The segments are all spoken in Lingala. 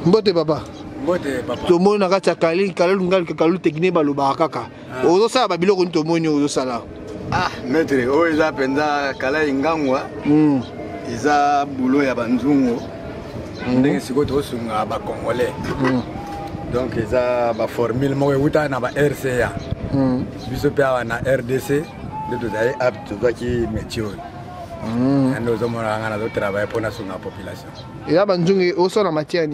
Mbote papa. Mbote papa. To mona kati kali ngal kalu technique baloba kaka. Ozo sala ba biloko to moni ozo sala. Ah, maître, o eza penza kala ingangwa. Eza boulot ya banzungu. Ndenge siko to sunga ba congolais. Donc eza ba formule mo euta na ba RCA. Biso pe na RDC de to dai apte to ki métier. Nous avons travaillé pour la population. Et là, on a matière.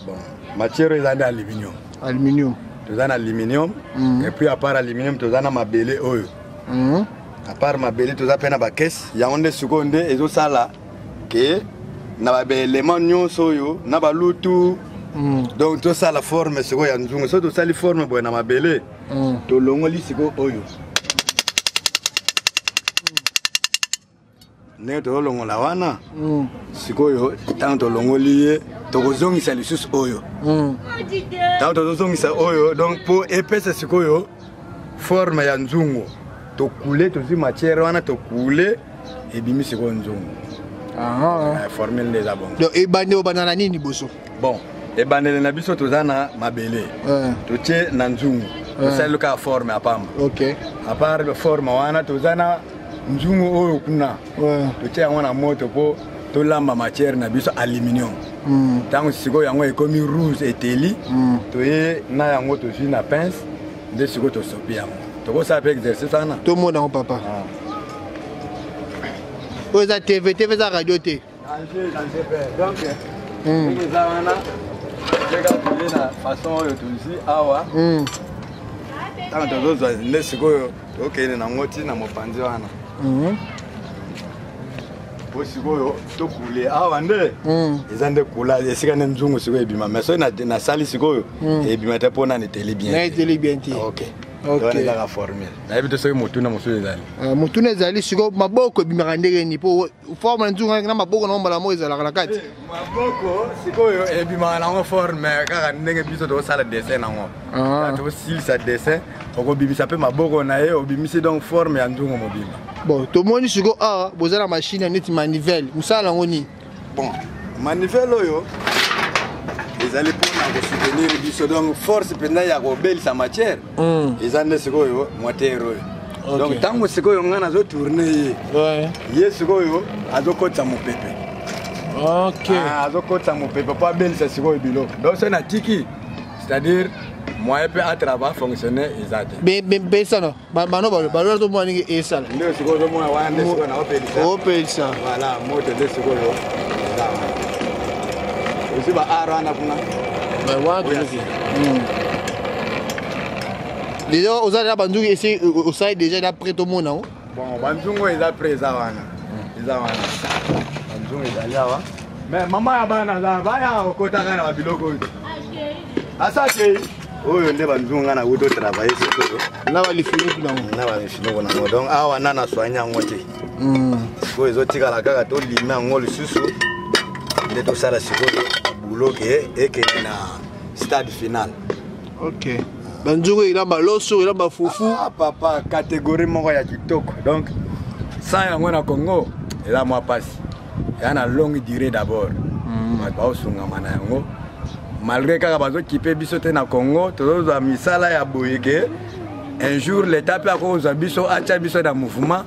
Bon, matière est en aluminium. Aluminium. Nous avons aluminium. Et puis à part aluminium, nous avons ma belé oil. À part ma belé, nous avons ma caisse. Il y a des secondes et tout ça là. Que na ba élément nyon soyo, na ba lutu. Donc tout ça la forme c'est quoi ya nzungu. So tout ça les formes bo na ma belé. To longoli siko oyo. Ne to longo la wana sikoyo tanto longoliye to kozongisa lisusu oyo tanto tozongisa oyo donc pour épaisse sikoyo forme ya nzungu to couler to zi matière wana to couler et bimi sikoyo nzungu formule les abon donc e bande o banana nini boso bon e bandele na biso tozana mabele to tie na nzungu to sala ka forme apamba OK à part forme wana tozana nzungu oyo kuna totia yango na moto po tolamba matière na biso aluminium tango siko yango ekomi rouge eteli toye na yango tozwi na pince nde siko tosopi yango tokosala pe exercice wana tomona yango papa oyo eza tv eza radio te donc eza wana jeka toye na façon oyo tozwi awa tango tozozwa nde sikoyo tokende nango ntina mopanzi wana posikoyo tokule awa nde eza nde kula esika nde nzungu sikoyo ebima mais soki nasali sikoyo ebima te mpo nani eteli bien te wana ezaka formule nayebi te soki motuna mosusu ezali motuna ezali sikoyo maboko ebimaka ndenge nini mpo forme na nzungu na maboko nango mbala moko ezalaka na kati maboko sikoyo ebimaka nango forme kaka ndenge biso tokosala dessin nango tokosilisa dessin okobimisa mpe maboko na ye obimisi donc forme ya nzungu mobimba bon tomoni sikoyo awa boza na machine ya neti manivelle mosala yango nini bon manivelle oyo ezali mpona kosoutenir biso donc force mpenza ya kobelisa matière eza nde sikoyo moteur oyo donc ntango sikoyo ngai nazotourne ye sikoyo azokotisa mopepe azokotisa mopepe mpo abelisa sikoyo biloko donc so natiki c'est-à-dire moyen peut à travailler fonctionner exact ben ça non bano balo to mo ningi esala ndio siko zo mo wa ndio siko na opelisa voilà moto ndio siko yo aussi ba arana kuna ben wa to déjà aux allez banzungu ici au side déjà là prêt au monde non bon banzungu est prêt ça wana banzungu est là mais maman ya bana za baya okota kana babiloko asake oyo nde banzungu na wuto travailler sikoyo na balifini kuna ngo donc awa nana soigner ngo te sikoyo ezotikala kaka to lima ngo lisusu nde tosala sikoyo boulot ekende na stade final OK banzungu ilamba loso ilamba fufu papa catégorie moko ya kitoko donc sans yango na Congo ela mwa pasi ya na longue durée d'abord ba osunga mana yango malgré que bazo kipe biso te na Congo tozo misala ya boyeke un jour l'état peut cause biso acha biso na mouvement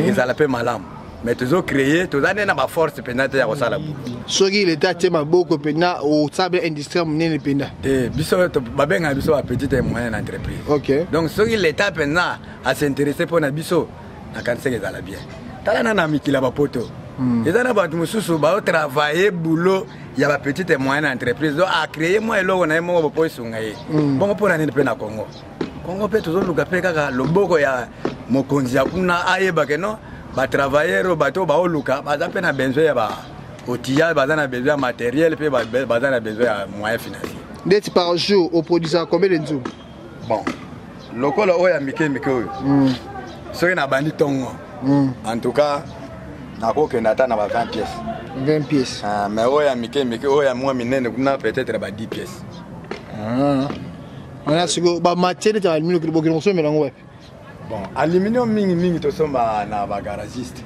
ezala pe malamu mais tozo créer tozane na ba force penate ya kosala soki l'état te maboko pena o sable industrie munene pena te biso babenga biso ba petite et moyenne entreprise OK donc soki l'état pena a s'intéresser pour na biso na kanise ezala bien tala na mikila ba poto ezana ba mususu ba travailler boulot ya ba petite et moyenne entreprise donc a créer moi eloko na mo ba poisunga ye bongo pona nini pe na Congo pe tozo luka pe kaka loboko ya mokonzi ya kuna ayeba ke no ba travailler bato ba oluka baza pe na besoin ya ba outillage baza na besoin ya matériel pe baza na besoin ya moyen financier net par jour au produisant combien de nzungu bon lokola oya mike oyo soki na bandi tongo en tout cas nakokende ata na ba 20 pièces 20 pièces mais oya mike oya mwa minene kuna peut-être ba 10 pièces on a siko ba matière de aluminium que bokino so melango ouais bon aluminium mingi to somba na ba garagiste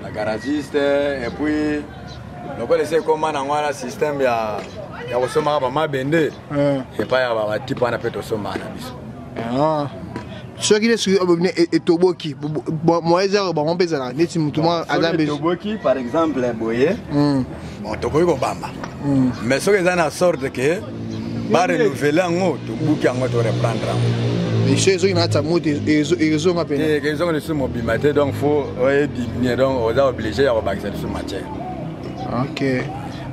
la garagiste et puis Donc on essaie comment on a un système ya kosomaka bamabende epai ya batipe wana mpe tosomaka na biso. Soki nde etoboki moyeza bango mpe ezalaka neti motu moko aza etoboki par exemple boye bon tokoki kobamba mais soki eza na sorte ke barenouvele yango tobuki yango toreprendre yango soki na kati ya moto ezonga pene ezonga lisusu mobima te donc faut oyebi bien donc oza obligé ya kobakisa lisusu matière. Ok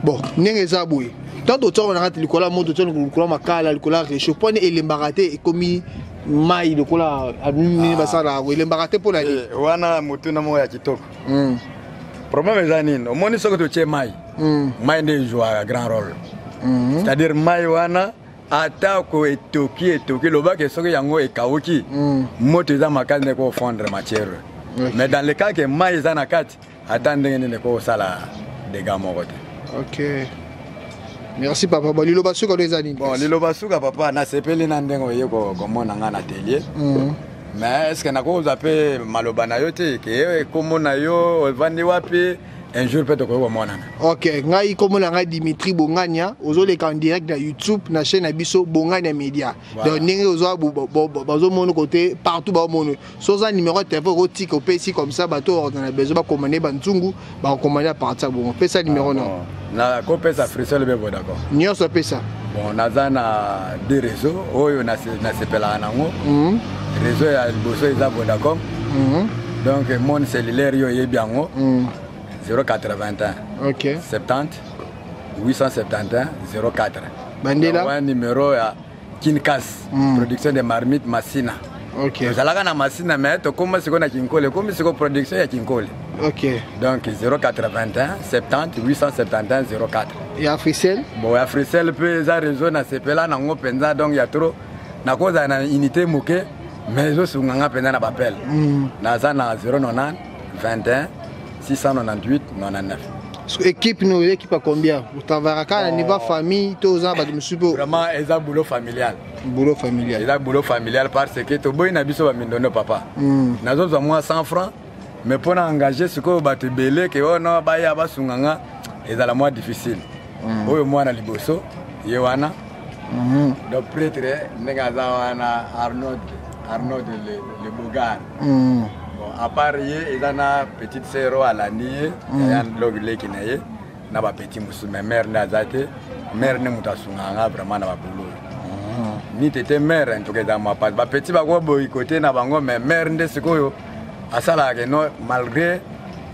bon ndenge eza boye tant otongo na kati likolo ya moto otongo likolo ya makala likolo ya réchaud mpo ane elembaka te ekomi mai lokola nini basala yango elembaka te mpona nini wana motuna moko ya kitoko. Problème eza nini omoni soki totie mai mai nde ejwaka grand rôle c'est-à-dire mai wana atako etoki lobaki soki yango ekawuki moto eza makasi nde kofondre matière mais dans le cas ke mai eza na kati ata ndenge nini kosala dégâts moko te. Ok merci papa. Bon liloba suka ndo eza nini? Bon liloba suka papa nasepeli na ndenge oye komona nga na atelier mais est-ce que nakoza mpe maloba na yo te ke komona yo ovandi wapi un jour peut-être komonana. Ok ngai komona ngai Dimitri Bongania ozoleka en direct na YouTube na chaîne na biso Bongania Media. Donc ndenge bazomona côté partout bazomona soza numéro de téléphone otika opesi comme ça bato on a besoin ba commander banzungu ba commander à partir bon pesa numéro non na kopesa Frisel bebo d'accord nyonso pesa. Bon naza na deux réseaux oyo nasepelaka nango réseau ya liboso eza Vodacom donc mon cellulaire yo yebi yango 081 ok 70 871 04 bandela un numéro ya Kinkas production de marmite Masina. Ok ozalaka na Masina mais tokoma siko na Kinkole komi siko production ya Kinkole. Ok donc 081 70 871 04 ya Frisel. Bon ya Frisel mpe eza réseau nasepela nango mpenza donc ya trop nakozala na unité moke mais ezosunganga mpenza na bapele naza na 090 21 698 99. Équipe nous équipe à combien? Vous travaillez à niveau famille, tous ans, vraiment eza boulot familial. Boulot familial. Eza boulot familial parce que to boy na biso ba mindono papa. Nazo za moi 100 francs mais pour engager ce que bato belé que oh non ba ya basunganga eza la moins difficile. Oyo mwana liboso ye wana. Donc prêtre nenga za wana Arnaud le Bogar. Bon, à part y a une petite sœur à l'année, il y a un logre qui n'est pas petit monsieur, mais mère n'a zate, mère ne m'a pas vraiment na boulot. Ni t'étais mère en tout cas dans ma part. Ba petit ba quoi boycotter na bango, mais mère ne se koyo. Asala que non malgré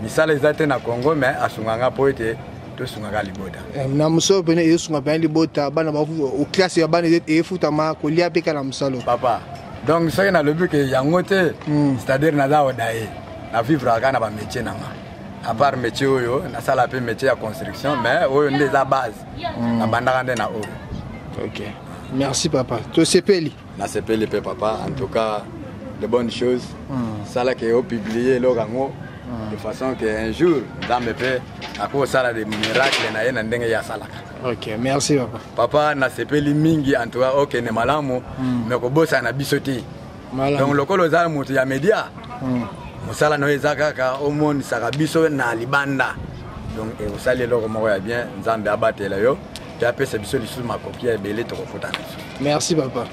ni ça les zate na Congo, mais asunganga poete to sunganga libota. Na muso bene yo sunga bene libota, bana ba au classe ya bana et futama ko lia peka na musalo. Papa. Donc ça y a le but que yangote c'est-à-dire naza odaye na vivre aka na ba métier nanga à part métier oyo na sala pe métier ya construction mais oyo ndé za base na bandaka ndé na oyo. OK merci papa to sepeli na sepeli pe papa en tout cas de bonnes choses ça là que au publier lo gango de façon que un jour dans me pe ako sala de miracles na yena ndenge ya salaka. OK merci papa. Papa na sepeli mingi en tout cas OK ne malamu mais ko bossa na bisoté. Donc lokolo za moto ya media musala no ezaka ka omoni saka biso na libanda. Donc e osali loko moko ya bien nzambe abatela yo. Tu as fait ce biso lisu ma copie belé to ko fota. Merci papa.